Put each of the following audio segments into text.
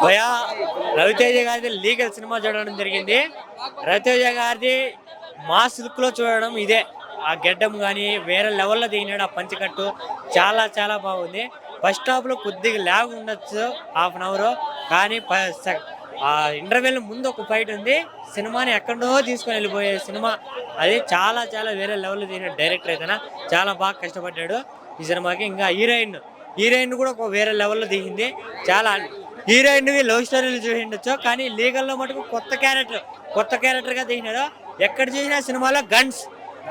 భయా రవితేజ గారిది legal cinema చూడడం జరిగింది. రవితేజ గారిది మాస్ లుక్ లో చూడడం ఇదే. ఆ గెడ్డం కానీ వేరే లెవెల్లో దిగినాడు. ఆ పంచకట్టు చాలా చాలా బాగుంది. ఫస్ట్ హాఫ్ లో కొద్దిగా ల్యాగ్ ఉండొచ్చు, హాఫ్ అన్ అవర్. కానీ ఆ ఇంటర్వెల్ ముందు ఒక ఫైట్ ఉంది, సినిమాని ఎక్కడో తీసుకొని వెళ్ళిపోయే సినిమా అది. చాలా చాలా వేరే లెవెల్లో దిగిన డైరెక్టర్ అయితేనా చాలా బాగా కష్టపడ్డాడు ఈ సినిమాకి. ఇంకా హీరోయిన్ కూడా ఒక వేరే లెవెల్లో దిగింది. చాలా హీరోయిన్ లవ్ స్టోరీలు చూసిండొచ్చు, కానీ లీగల్లో మటుకు కొత్త క్యారెక్టర్గా దిగినాడు. ఎక్కడ చూసినా సినిమాలో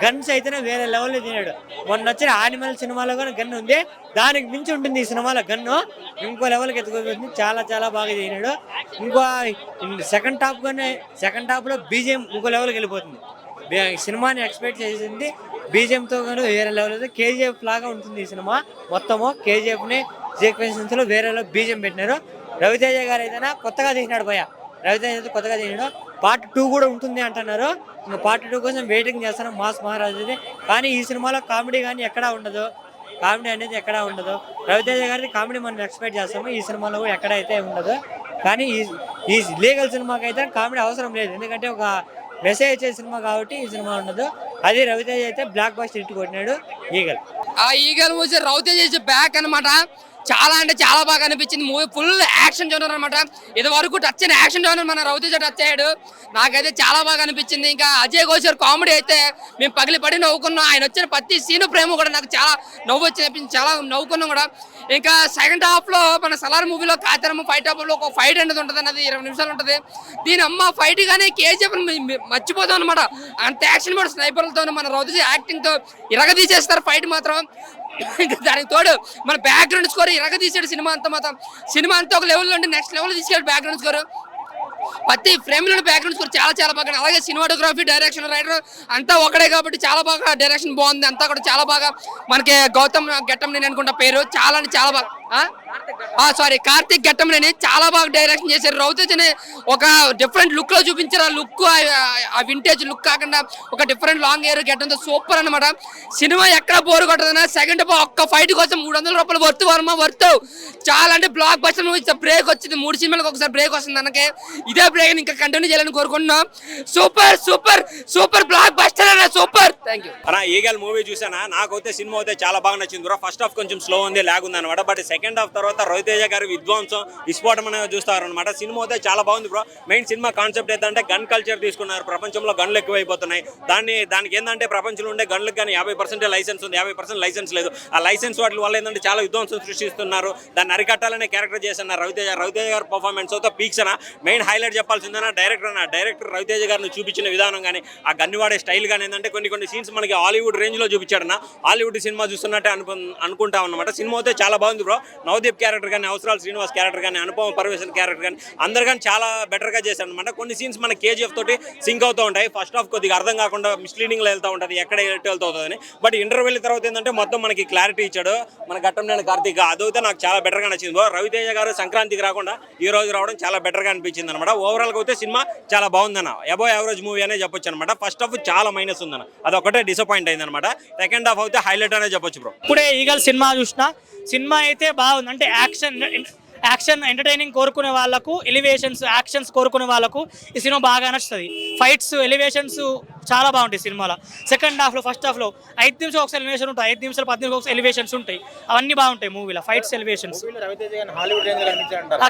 గన్స్ అయితేనే వేరే లెవెల్లో దిగినాడు. మొన్న వచ్చిన యానిమల్ సినిమాలో కూడా గన్ ఉంది, దానికి మించి ఉంటుంది ఈ సినిమాలో గన్ను. ఇంకో లెవెల్కి ఎత్తుకోబోతుంది. చాలా చాలా బాగా దిగినాడు. ఇంకో సెకండ్ హాఫ్లో బీజిఎం ఇంకో లెవెల్కి వెళ్ళిపోతుంది. సినిమాని ఎక్స్పెక్ట్ చేసింది బీజిఎంతో కానీ వేరే లెవెల్. కేజీఎఫ్ లాగా ఉంటుంది ఈ సినిమా మొత్తము. కేజీఎఫ్ని సీక్వెన్స్లో వేరే బీజిఎం పెట్టినారు. రవితేజ గారు అయితేనా కొత్తగా తీసినాడు భయ. రవితేజ అయితే కొత్తగా తీసినాడు. పార్ట్ 2 కూడా ఉంటుంది అంటున్నారు. ఇంకా పార్ట్ 2 కోసం వెయిటింగ్ చేస్తాను మాస్ మహారాజుది. కానీ ఈ సినిమాలో కామెడీ కానీ ఎక్కడా ఉండదు. కామెడీ అనేది ఎక్కడా ఉండదు. రవితేజ గారిది కామెడీ మనం ఎక్స్పెక్ట్ చేస్తాము, ఈ సినిమాలో ఎక్కడైతే ఉండదు. కానీ ఈ లీగల్ సినిమాకి అయితే కామెడీ అవసరం లేదు, ఎందుకంటే ఒక మెసేజ్ ఇచ్చే సినిమా కాబట్టి ఈ సినిమా ఉండదు. అది రవితేజ అయితే బ్లాక్ బస్టర్ హిట్ కొట్టినాడు ఈగల్ మూవీ రవితేజ బ్యాక్ అనమాట. చాలా అంటే చాలా బాగా అనిపించింది. మూవీ ఫుల్ యాక్షన్ జోనర్ అనమాట. ఇది వరకు టచ్ అయిన యాక్షన్ జోనర్ మన రవితేజ టచ్ అయ్యాడు. నాకైతే చాలా బాగా అనిపించింది. ఇంకా అజయ్ ఘోష్ కామెడీ అయితే మేము పగిలిపడి నవ్వుకున్నాం. ఆయన వచ్చిన ప్రతి సీను ప్రేమ కూడా నాకు చాలా నవ్వు వచ్చి చాలా నవ్వుకున్నాం కూడా. ఇంకా సెకండ్ హాఫ్ లో మన సలార్ మూవీలో కాతరమ్మ ఫైట్ హాఫ్ లో ఒక ఫైట్ అనేది ఉంటుంది అన్నది 20 నిమిషాలు ఉంటుంది. దీని అమ్మ ఫైట్ గానే కేజీఎఫ్ మర్చిపోతాం అనమాట. అంత యాక్షన్ కూడా స్నైపర్లతో మన రవితేజ యాక్టింగ్ తో ఇరగదీసేస్తారు ఫైట్ మాత్రం. దానికి తోడు మన బ్యాక్గ్రౌండ్ స్కోర్ ఇరగదీసాడు సినిమా అంతా ఒక లెవెల్లో ఉండి నెక్స్ట్ లెవెల్ తీసుకెళ్ళాడు బ్యాక్గ్రౌండ్ స్కోర్. ప్రతి ఫ్రేమ్ లో బ్యాక్గ్రౌండ్ స్కోర్ చాలా చాలా బాగా. అలాగే సినిమాటోగ్రఫీ, డైరెక్షన్, రైటర్ అంతా ఒకటే కాబట్టి చాలా బాగా డైరెక్షన్ బాగుంది. అంతా కూడా చాలా బాగా. మనకి గౌతమ్ గెట్టంనేని అనుకుంటా పేరు, చాలా అంటే చాలా బాగా కార్తిక్ గెట్టంనేని చాలా బాగా డైరెక్షన్ చేశారు. రవితేజని ఒక డిఫరెంట్ లుక్ లో చూపించారు. ఆ లుక్ ఆ వింటేజ్ లుక్ కాకుండా ఒక డిఫరెంట్ లాంగ్ హెయిర్ గెట్టంతో సూపర్ అనమాట. సినిమా ఎక్కడ బోర్ కొట్టదన్నా. సెకండ్ ఒక్క ఫైట్ కోసం 300 రూపాయలు వర్త్. చాలా అంటే బ్లాక్ బస్టర్ మూవీ. బ్రేక్ వచ్చింది, 3 సినిమాలకు ఒకసారి బ్రేక్ వస్తుంది మనకి. ఇదే బ్రేక్ ఇంకా కంటిన్యూ చేయాలని కోరుకుంటున్నాం. సూపర్ బ్లాక్ బస్టర్ అన్న సూపర్. థ్యాంక్ యూ అన్న. ఈగల్ మూవీ చూసానా, నాకైతే సినిమా అయితే చాలా బాగా నచ్చింది బ్రో. ఫస్ట్ హాఫ్ కొంచెం స్లో ఉంది, లాగ్ ఉంది అనమాట. బట్ సెకండ్ హాఫ్ తర్వాత రవితేజ గారి విధ్వంసం, విస్ఫోటం అనేది చూస్తారు అనమాట. సినిమా అయితే చాలా బాగుంది బ్రో. మెయిన్ సినిమా కాన్సెప్ట్ ఏంటంటే గన్ కల్చర్ తీసుకున్నారు. ప్రపంచంలో గన్లు ఎక్కువైపోతున్నాయి. దానికి ఏంటంటే ప్రపంచంలో ఉండే గన్లకు కానీ 50% లైసెన్స్ ఉంది, 50% లైసెన్స్ లేదు. ఆ లైసెన్స్ వాటి వల్ల ఏంటంటే చాలా విధ్వంసం సృష్టిస్తున్నారు. దాన్ని అరికట్టాలనే క్యారెక్టర్ చేస్తున్నారు రవితేజ గారి పర్ఫార్మెన్స్ అయితే పీక్స్ అన్న. మెయిన్ హైలైట్ చెప్పాల్సిందన్న డైరెక్టర్ రవితేజ గారిని చూపించిన విధానం కానీ, ఆ గన్ను వాడే స్టైల్ కానీ ఏంటంటే కొన్ని సీన్స్ మనకి హాలీవుడ్ రేంజ్లో చూపించాడన్న. హాలీవుడ్ సినిమా చూస్తున్నట్టే అనుకుంటాం అనమాట. సినిమా అయితే చాలా బాగుంది బ్రో. నవదీప్ క్యారెక్టర్ కానీ, అవసరాలు శ్రీనివాస్ క్యారెక్టర్ కానీ, అనుపమ పరమేశ్వర్ క్యారెక్టర్ కానీ అందరు కానీ చాలా బెటర్గా చేశారు అనమాట. కొన్ని సీన్స్ మన కేజీఎఫ్ తోటి సింక్ అవుతూ ఉంటాయి. ఫస్ట్ హాఫ్ కొద్దిగా అర్థం కాకుండా మిస్లీడింగ్లో వెళ్తూ ఉంటుంది, ఎక్కడ వెళ్తూ అవుతుందని. బట్ ఇంటర్వెల్ తర్వాత ఏంటంటే మొత్తం మనకి క్లారిటీ ఇచ్చాడు మన గట్టంనేని కార్తీక్. అదైతే నాకు చాలా బెటర్గా నచ్చింది బ్రో. రవితేజ గారు సంక్రాంతికి రాకుండా ఈ రోజు రావడం చాలా బెటర్గా అనిపించింది అనమాట. ఓవరాల్గా అయితే సినిమా చాలా బాగుందన్న. అబో యావరేజ్ మూవీ అనే చెప్పొచ్చు అనమాట. ఫస్ట్ హాఫ్ చాలా మైనస్ ఉందన్న, అదొకటే డిసప్పాయింట్ అయింది అనమాట. సెకండ్ హాఫ్ అయితే హైలైట్ అనే చెప్పొచ్చు బ్రో. ఇప్పుడే ఈగల్ సినిమా చూసిన, సినిమా అయితే బాగుంది. అంటే యాక్షన్ ఎంటర్టైనింగ్ కోరుకునే వాళ్ళకు, ఎలివేషన్స్ యాక్షన్స్ కోరుకునే వాళ్ళకు ఈ సినిమా బాగా నచ్చుతుంది. ఫైట్స్, ఎలివేషన్స్ చాలా బాగుంటాయి సినిమాలో. సెకండ్ హాఫ్లో, ఫస్ట్ హాఫ్లో 5 నిమిషాలు ఒకసారి ఎలివేషన్ ఉంటాయి, 5 నిమిషాలు 10 నిమిషాలు ఒకసారి ఎలివేషన్స్ ఉంటాయి. అవన్నీ బాగుంటాయి మూవీలో, ఫైట్స్, ఎలివేషన్స్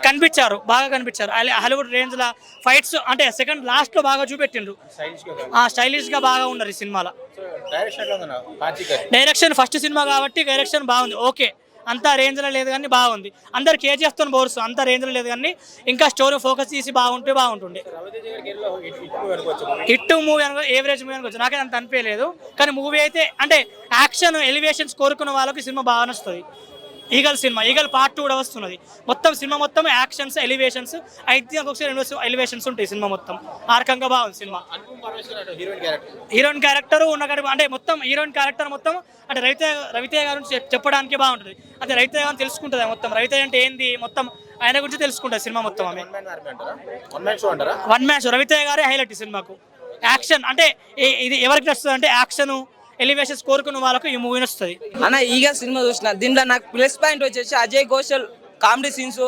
కనిపించారు, బాగా కనిపించారు. హాలీవుడ్ రేంజ్లో ఫైట్స్ అంటే సెకండ్ లాస్ట్లో బాగా చూపెట్టిండ్రు. స్టైలిష్గా బాగా ఉన్నారు ఈ సినిమాలో. డైరెక్షన్ ఫస్ట్ సినిమా కాబట్టి డైరెక్షన్ బాగుంది, ఓకే. అంత రేంజ్లో లేదు కానీ బాగుంది. అందరు కేజీఎఫ్తో బోర్స్, అంత రేంజ్లో లేదు కానీ ఇంకా స్టోరీ ఫోకస్ చేసి బాగుంటుండే. హిట్ మూవీ అనుకో, ఏవరేజ్ మూవీ అనుకోవచ్చు, నాకైతే అంత అనిపించలేదు. కానీ మూవీ అయితే అంటే యాక్షన్, ఎలివేషన్స్ కోరుకున్న వాళ్ళకి సినిమా బాగా నచ్చుతుంది. ఈగల్ పార్ట్ 2 కూడా వస్తున్నది. మొత్తం సినిమా మొత్తం యాక్షన్స్, ఎలివేషన్స్, అయితే ఒకసారి ఎలివేషన్స్ ఉంటాయి సినిమా మొత్తం. ఆ రకంగా బాగుంది సినిమా. హీరోయిన్ క్యారెక్టర్ ఉన్న అంటే మొత్తం హీరోయిన్ క్యారెక్టర్ మొత్తం అంటే రవితేజ గారు చెప్పడానికి బాగుంటుంది. అంటే రవితేజ గారిని తెలుసుకుంటుంది మొత్తం. రవితేజ అంటే ఏంది మొత్తం ఆయన గురించి తెలుసుకుంటుంది సినిమా మొత్తం. ఆమె వన్ మ్యాన్ షో. రవితేజ గారే హైలైట్ సినిమాకు. యాక్షన్ అంటే ఇది ఎవరికి నచ్చుతుంది అంటే యాక్షన్, ఎలివేషన్స్ కోరుకున్న వాళ్ళకు ఈ మూవీ వస్తుంది అన్న. ఈగల్ సినిమా చూసిన, దీంట్లో నాకు ప్లస్ పాయింట్ వచ్చేసి అజయ్ ఘోషల్ కామెడీ సీన్స్,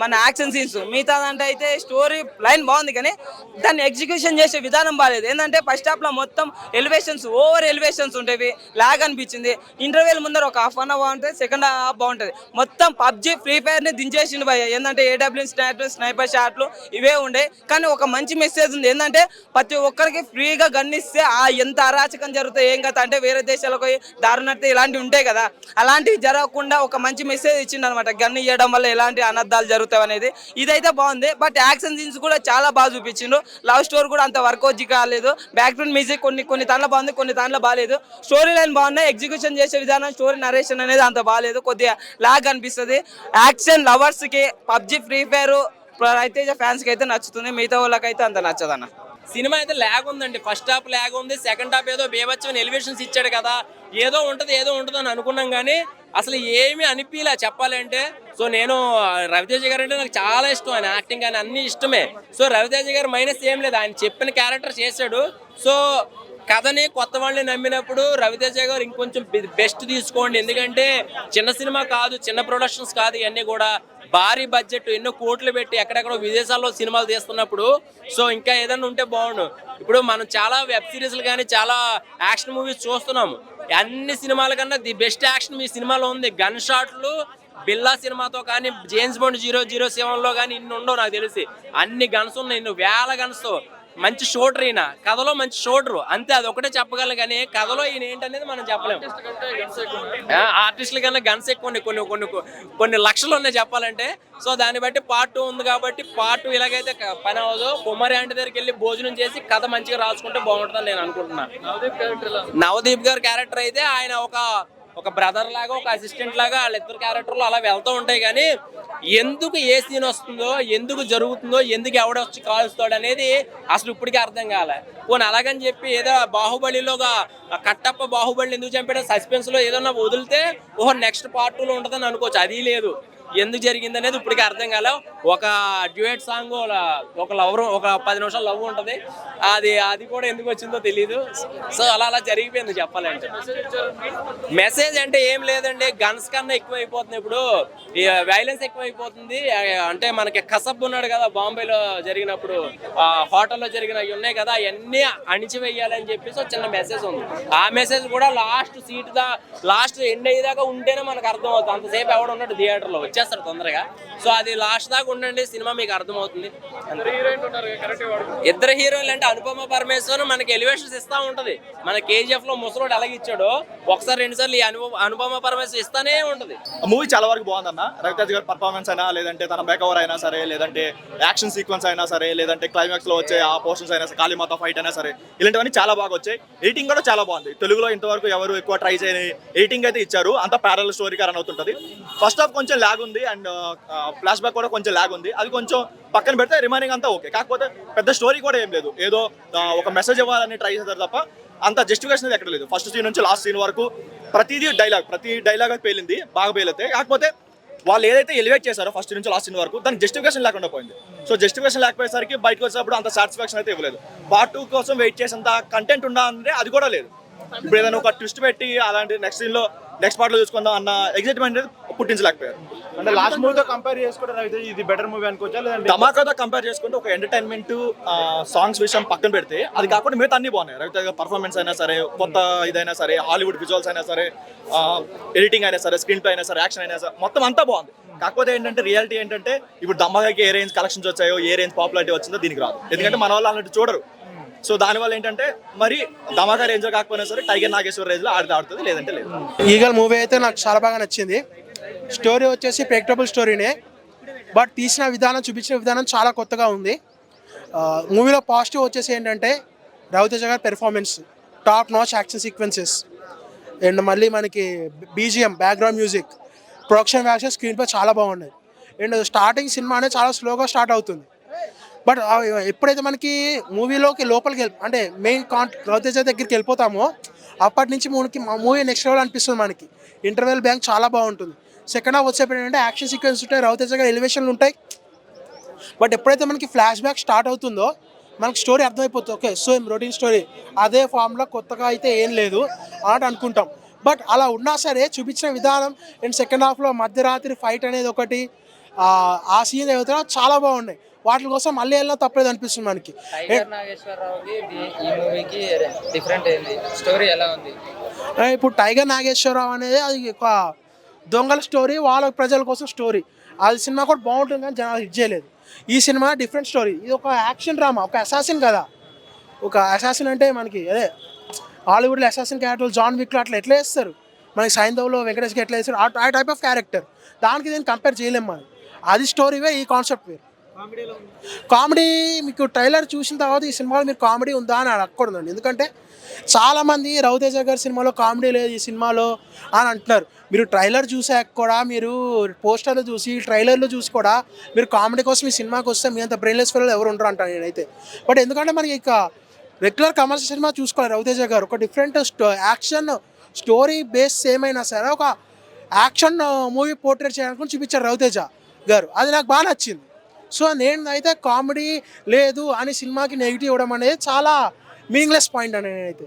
మన యాక్షన్ సీన్స్, మిగతాదంటే అయితే స్టోరీ లైన్ బాగుంది కానీ దాన్ని ఎగ్జిక్యూషన్ చేసే విధానం బాగాలేదు. ఏంటంటే ఫస్ట్ హాఫ్లో మొత్తం ఎలివేషన్స్, ఓవర్ ఎలివేషన్స్ ఉంటాయి, లాగ్ అనిపించింది. ఇంటర్వెల్ ముందర ఒక హాఫ్ అన్ అవర్ బాగుంటుంది, సెకండ్ హాఫ్ బాగుంటుంది. మొత్తం పబ్జి ఫ్రీ ఫైర్ని దించేసిండు భయ్య. ఏంటంటే ఏడబ్ల్యూ స్నైపర్ షాట్లు ఇవే ఉండే, కానీ ఒక మంచి మెసేజ్ ఉంది. ఏంటంటే ప్రతి ఒక్కరికి ఫ్రీగా గన్నిస్తే ఎంత అరాచకం జరుగుతుంది ఏం కదా అంటే వేరే దేశాలకు పోయి దారుణత్వం ఇలాంటివి ఉంటాయి కదా, అలాంటివి జరగకుండా ఒక మంచి మెసేజ్ ఇచ్చిండు అనమాట. గన్ ఇవ్వడం వల్ల ఎలాంటి అనర్థాలు జరుగుతాయి అనేది ఇదైతే బాగుంది. బట్ యాక్షన్ సీన్స్ కూడా చాలా బాగా చూపించిండు. లవ్ స్టోరీ కూడా అంత వర్కౌట్ కాలేదు. బ్యాక్గ్రౌండ్ మ్యూజిక్ కొన్ని దాంట్లో బాగుంది, కొన్ని దాంట్లో బాగాలేదు. స్టోరీ లైన్ బాగున్నాయి, ఎగ్జిక్యూషన్ చేసే విధానం, స్టోరీ నరేషన్ అనేది అంత బాగాలేదు, కొద్దిగా లాగ్ అనిపిస్తుంది. యాక్షన్ లవర్స్కి, పబ్జి ఫ్రీ ఫైర్ రవితేజ ఫ్యాన్స్కి అయితే నచ్చుతుంది, మిగతా వాళ్ళకైతే అంత నచ్చదన్న. సినిమా అయితే ల్యాగ్ ఉందండి. ఫస్ట్ హాఫ్ ల్యాగ్ ఉంది, సెకండ్ హాఫ్ ఏదో బేబచ్చని ఎలివేషన్స్ ఇచ్చాడు కదా, ఏదో ఉంటుంది అని అనుకున్నాం కానీ అసలు ఏమీ అనిపించలే చెప్పాలంటే. సో నేను రవితేజ గారు అంటే నాకు చాలా ఇష్టం, ఆయన యాక్టింగ్ కానీ అన్ని ఇష్టమే. సో రవితేజ గారు మైనస్ ఏం లేదు, ఆయన చెప్పిన క్యారెక్టర్ చేశాడు. సో కథని కొత్త వాళ్ళని నమ్మినప్పుడు రవితేజ గారు ఇంకొంచెం బెస్ట్ తీసుకోండి, ఎందుకంటే చిన్న సినిమా కాదు, చిన్న ప్రొడక్షన్స్ కాదు, ఇవన్నీ కూడా భారీ బడ్జెట్, ఎన్నో కోట్లు పెట్టి ఎక్కడెక్కడో విదేశాల్లో సినిమాలు తీస్తున్నప్పుడు సో ఇంకా ఏదైనా ఉంటే బాగుండు. ఇప్పుడు మనం చాలా వెబ్ సిరీస్లు కానీ చాలా యాక్షన్ మూవీస్ చూస్తున్నాము, అన్ని సినిమాల కన్నా ది బెస్ట్ యాక్షన్ మీ సినిమాలో ఉంది. గన్ షాట్లు బిల్లా సినిమాతో కానీ, జేమ్స్ బాండ్ 007లో కానీ ఇన్ని ఉండవు నాకు తెలిసి, అన్ని గన్స్ ఉన్నాయి, ఇన్ని వేల గన్స్. మంచి షూటర్ ఈయన, కథలో మంచి షూటరు అంతే, అది ఒకటే చెప్పగలను కానీ కథలో ఈయన ఏంటనేది మనం చెప్పలేము. ఆర్టిస్టుల కన్నా గన్స్ ఎక్కువ ఉన్నాయి, కొన్ని లక్షలు ఉన్నాయి చెప్పాలంటే. సో దాన్ని బట్టి పార్ట్ 2 ఉంది కాబట్టి పార్ట్ 2 ఇలాగైతే పని అవ్వదు. కుమారి ఆంటీ దగ్గరికి వెళ్ళి భోజనం చేసి కథ మంచిగా రాసుకుంటే బాగుంటుందని నేను అనుకుంటున్నాను. నవదీప్ గారి క్యారెక్టర్ అయితే ఆయన ఒక బ్రదర్ లాగా, ఒక అసిస్టెంట్ లాగా వాళ్ళిద్దరు క్యారెక్టర్లు అలా వెళ్తూ ఉంటాయి కానీ ఎందుకు ఏ సీన్ వస్తుందో, ఎందుకు జరుగుతుందో, ఎందుకు ఎవడొచ్చి కాల్స్తాడు అనేది అసలు ఇప్పటికీ అర్థం కాలే. పోనీ అలాగని చెప్పి ఏదో బాహుబలిలోగా కట్టప్ప బాహుబలి ఎందుకు చంపాడో సస్పెన్స్లో ఏదన్నా వదిలితే ఓహో నెక్స్ట్ పార్ట్ 2లో ఉంటుందని అనుకోవచ్చు, అది లేదు. ఎందుకు జరిగింది అనేది ఇప్పటికీ అర్థం కాలే. ఒక డ్యూయట్ సాంగ్, ఒక లవ్, ఒక 10 నిమిషాలు లవ్ ఉంటుంది, అది కూడా ఎందుకు వచ్చిందో తెలియదు. సో అలా జరిగిపోయింది చెప్పాలంటే. మెసేజ్ అంటే ఏం లేదండి, గన్స్ కన్నా ఎక్కువ అయిపోతుంది ఇప్పుడు, వైలెన్స్ ఎక్కువ అయిపోతుంది. అంటే మనకి కసబ్ ఉన్నాడు కదా బాంబేలో జరిగినప్పుడు, హోటల్లో జరిగినవి ఉన్నాయి కదా, అవన్నీ అణిచివేయాలని చెప్పేసి చిన్న మెసేజ్ ఉంది. ఆ మెసేజ్ కూడా లాస్ట్ ఎండ్ అయ్యేదాకా ఉంటేనే మనకు అర్థం అవుతుంది. అంతసేపు ఎవడు ఉన్నాడు థియేటర్లో, వచ్చేస్తారు తొందరగా. సో అది లాస్ట్ దాకా ఉండండి, సినిమా మీకు అర్థమవుతుంది. ఇద్దరు హీరోయిన్లు అంటే అనుపమ పరమేశ్వర్ మనకి ఎలివేషన్స్ ఇస్తా ఉంటది. మన KGF లో ముసలోడు ఎలాగిచ్చాడో ఒకసారి 2 సార్లు ఈ అనుపమ పరమేశ్వర్ ఇస్తానే ఉంటది. మూవీ చాలా వరకు బాగుందన్న. రవితేజ గారి పర్ఫార్మెన్స్ అయినా, లేదంటే తన మేకవర్ అయినా సరే, లేదంటే యాక్షన్ సీక్వెన్స్ అయినా సరే, లేదంటే క్లైమాక్స్ లో వచ్చే ఆ పోర్షన్స్ అయినా సరే, కాళీమాత ఫైట్ అయినా సరే, ఇలాంటివన్నీ చాలా బాగా వచ్చాయి. ఎడిటింగ్ కూడా చాలా బాగుంది. తెలుగులో ఇంతవరకు ఎవరు ఎక్కువ ట్రై చేయని ఎడిటింగ్ అయితే ఇచ్చారు. అంతా ప్యారల్ స్టోరీగా రన్ అవుతుంటది. ఫస్ట్ హాఫ్ కొంచెం ల్యాగ్ ఉంది అండ్ ఫ్లాష్ బ్యాక్ కూడా కొంచెం ల్యాగ్ ఉంది. అది కొంచెం పక్కన పెడితే రిమైనింగ్ అంతా ఓకే. కాకపోతే పెద్ద స్టోరీ కూడా ఏం లేదు, ఏదో ఒక మెసేజ్ ఇవ్వాలని ట్రై చేస్తారు తప్ప అంత జస్టిఫికేషన్ ఎక్కడ లేదు. ఫస్ట్ సీన్ నుంచి లాస్ట్ సీన్ వరకు ప్రతి డైలాగ్ పేలింది, బాగా పేలితే. కాకపోతే వాళ్ళు ఏదైతే ఎలివేట్ చేశారో ఫస్ట్ నుంచి లాస్ట్ సీన్ వరకు దానికి జస్టిఫికేషన్ లేకుండా పోయింది. సో జస్టిఫికేషన్ లేకపోయేసరికి బయటకు వచ్చేటప్పుడు అంత సాటిస్ఫాక్షన్ అయితే ఇవ్వలేదు. పార్ట్ 2 కోసం వెయిట్ చేసేంత కంటెంట్ ఉండాలంటే అది కూడా లేదు. ఇప్పుడు ఏదైనా ఒక ట్విస్ట్ పెట్టి అలాంటి నెక్స్ట్ పార్ట్ లో చూసుకుందాం అన్న ఎగ్జైట్మెంట్ అనేది పుట్టించలేకపోయారు. అంటే లాస్ట్ మూవీతో కంపేర్ చేసుకుంటే రవితేజ ఇది బెటర్ మూవీ అనుకోవచ్చా, లేదంటే ధమాకాతో కంపేర్ చేసుకుంటే ఒక ఎంటర్టైన్మెంట్ సాంగ్స్ విషయం పక్కన పెడితే అది కాకుండా మిగతా అన్ని బాగున్నాయి. రవితేజ పర్ఫార్మెన్స్ అయినా సరే, కొత్త ఇదైనా సరే, హాలీవుడ్ విజువల్స్ అయినా సరే, ఎడిటింగ్ అయినా సరే, స్క్రీన్ ప్లే అయినా సరే, యాక్షన్ అయినా సరే, మొత్తం అంతా బాగుంది. కాకపోతే ఏంటంటే రియాలిటీ ఏంటంటే ఇప్పుడు ధమాకాకి ఏ రేంజ్ కలెక్షన్స్ వచ్చాయో, ఏ రేంజ్ పాపులారిటీ వచ్చిందో దీనికి రాదు. ఎందుకంటే మన వాళ్ళు అలాంటి చూడరు. సో దానివల్ల ఏంటంటే మరి ధమాకా రేంజ్ కాకపోయినా సరే టైగర్ నాగేశ్వర రేంజ్ లో ఆడుతుంది, లేదంటే లేదు. ఈగల్ మూవీ అయితే నాకు చాలా బాగా నచ్చింది. స్టోరీ వచ్చేసి ప్రెడిక్టబుల్ స్టోరీనే, బట్ తీసిన విధానం, చూపించిన విధానం చాలా కొత్తగా ఉంది. మూవీలో పాజిటివ్ వచ్చేసి ఏంటంటే రవితేజ గారి performance, top notch action sequences, and మళ్ళీ మనకి BGM, background music, production values, screen play చాలా బాగున్నాయి. అండ్ స్టార్టింగ్ సినిమా అనేది చాలా స్లోగా స్టార్ట్ అవుతుంది. బట్ ఎప్పుడైతే మనకి లోపలికి అంటే మెయిన్ రవితేజ దగ్గరికి వెళ్ళిపోతామో అప్పటి నుంచి మూవీ నెక్స్ట్ లెవెల్ అనిపిస్తుంది. మనకి ఇంటర్వెల్ బ్యాంక్ చాలా బాగుంటుంది. సెకండ్ హాఫ్ వచ్చేప్పుడు ఏంటంటే యాక్షన్ సీక్వెన్స్ ఉంటాయి, రవితేజ గారి ఎలివేషన్లు ఉంటాయి. బట్ ఎప్పుడైతే మనకి ఫ్లాష్ బ్యాక్ స్టార్ట్ అవుతుందో మనకి స్టోరీ అర్థమైపోతుంది. ఓకే, సో రొటీన్ స్టోరీ, అదే ఫామ్లో కొత్తగా అయితే ఏం లేదు అన్నట్టు అనుకుంటాం. బట్ అలా ఉన్నా సరే చూపించిన విధానం అండ్ సెకండ్ హాఫ్లో మధ్యరాత్రి ఫైట్ అనేది ఒకటి, ఆ సీన్ ఏవైతే చాలా బాగున్నాయి. వాటి కోసం మళ్ళీ వెళ్ళినా తప్పలేదు అనిపిస్తుంది మనకి. టైగర్ నాగేశ్వరరావుకి ఈ మూవీకి డిఫరెంట్ ఏంది, స్టోరీ ఎలా ఉంది? ఇప్పుడు టైగర్ నాగేశ్వరరావు అనేది అది ఒక దొంగల స్టోరీ, వాళ్ళ ప్రజల కోసం స్టోరీ. అది సినిమా కూడా బాగుంటుంది కానీ జనాలు హిట్ చేయలేదు. ఈ సినిమా డిఫరెంట్ స్టోరీ. ఇది ఒక యాక్షన్ డ్రామా, ఒక అసాసిన్ కదా. ఒక అసాసిన్ అంటే మనకి అదే హాలీవుడ్లో అసాసిన్ క్యారెక్టర్ జాన్ విక్లో అట్లా ఎట్లా వేస్తారు, మనకి సైంధవ్లో వెంకటేష్కి ఎట్లా వేస్తారు, ఆ టైప్ ఆఫ్ క్యారెక్టర్. దానికి దీన్ని కంపేర్ చేయలేము మనం. అది స్టోరీ వే, ఈ కాన్సెప్ట్ వేరు. కామెడీ మీకు ట్రైలర్ చూసిన తర్వాత ఈ సినిమాలో మీరు కామెడీ ఉందా అని అడగకూడదండి. ఎందుకంటే చాలామంది రవితేజ గారి సినిమాలో కామెడీ లేదు ఈ సినిమాలో అని అంటున్నారు. మీరు ట్రైలర్ చూసాక కూడా, మీరు పోస్టర్లు చూసి ట్రైలర్లు చూసి కూడా మీరు కామెడీ కోసం ఈ సినిమాకి వస్తే మీ అంత బ్రెయిన్లెస్ ఫెయిల్ ఎవరు ఉండరు అంటాను నేనైతే. బట్ ఎందుకంటే మనకి ఇక రెగ్యులర్ కమర్షియల్ సినిమా చూసుకోవాలి. రవితేజ గారు ఒక డిఫరెంట్ యాక్షన్ స్టోరీ బేస్ ఏమైనా సరే ఒక యాక్షన్ మూవీ పోర్ట్రేట్ చేయడానికి చూపించారు రవితేజ గారు. అది నాకు బాగా నచ్చింది. సో నేను అయితే కామెడీ లేదు అని సినిమాకి నెగిటివ్ ఇవ్వడం అనేది చాలా మీనింగ్లెస్ పాయింట్ అని నేనైతే.